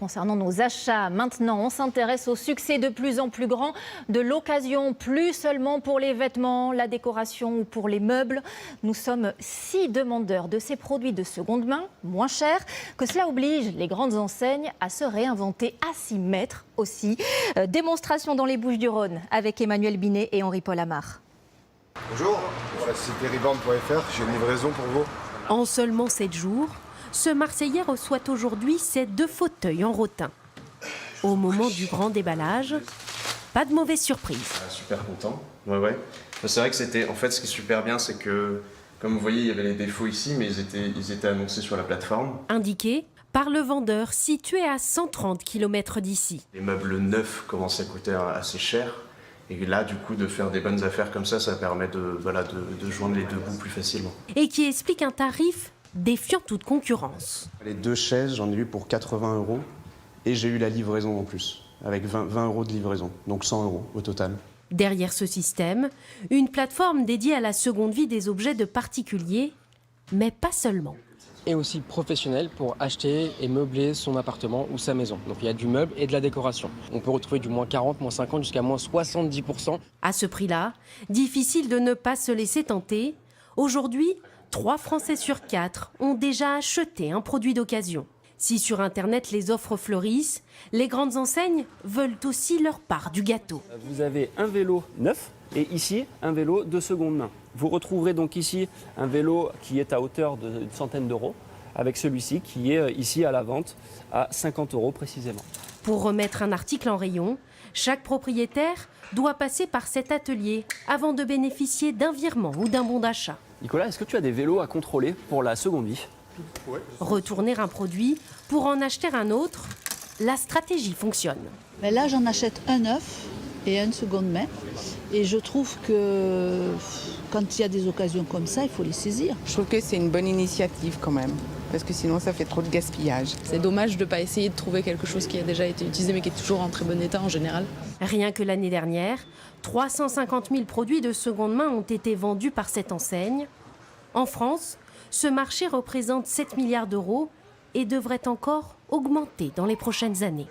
concernant nos achats. Maintenant, on s'intéresse au succès de plus en plus grand de l'occasion, plus seulement pour les vêtements, la décoration ou pour les meubles. Nous sommes si demandeurs de ces produits de seconde main, moins chers, que cela oblige les grandes enseignes à se réinventer, à s'y mettre aussi. Démonstration dans les Bouches-du-Rhône avec Emmanuel Binet et Henri-Paul Amar. Bonjour, voilà, c'est revend.fr, j'ai une livraison pour vous. En seulement 7 jours, ce Marseillais reçoit aujourd'hui ses 2 fauteuils en rotin. Au moment du grand déballage, pas de mauvaise surprise. Super content, ouais. C'est vrai que c'était, en fait, ce qui est super bien, c'est que, comme vous voyez, il y avait les défauts ici, mais ils étaient annoncés sur la plateforme. Indiqué par le vendeur situé à 130 km d'ici. Les meubles neufs commencent à coûter assez cher. Et là, du coup, de faire des bonnes affaires comme ça permet de joindre les deux bouts plus facilement. Et qui explique un tarif défiant toute concurrence. Les 2 chaises, j'en ai eu pour 80 € et j'ai eu la livraison en plus, avec 20 € de livraison, donc 100 € au total. Derrière ce système, une plateforme dédiée à la seconde vie des objets de particuliers, mais pas seulement. Et aussi professionnel pour acheter et meubler son appartement ou sa maison. Donc il y a du meuble et de la décoration. On peut retrouver du moins 40, moins 50 jusqu'à moins 70%. À ce prix-là, difficile de ne pas se laisser tenter. Aujourd'hui, 3 Français sur 4 ont déjà acheté un produit d'occasion. Si sur Internet les offres fleurissent, les grandes enseignes veulent aussi leur part du gâteau. Vous avez un vélo neuf et ici un vélo de seconde main. Vous retrouverez donc ici un vélo qui est à hauteur d'une centaine d'euros, avec celui-ci qui est ici à la vente à 50 € précisément. Pour remettre un article en rayon, chaque propriétaire doit passer par cet atelier avant de bénéficier d'un virement ou d'un bon d'achat. Nicolas, est-ce que tu as des vélos à contrôler pour la seconde vie ? Retourner un produit pour en acheter un autre, la stratégie fonctionne. Mais là, j'en achète un neuf et un de seconde main. Et je trouve que quand il y a des occasions comme ça, il faut les saisir. Je trouve que c'est une bonne initiative quand même, parce que sinon ça fait trop de gaspillage. C'est dommage de ne pas essayer de trouver quelque chose qui a déjà été utilisé mais qui est toujours en très bon état en général. Rien que l'année dernière, 350 000 produits de seconde main ont été vendus par cette enseigne. En France, ce marché représente 7 milliards d'euros et devrait encore augmenter dans les prochaines années.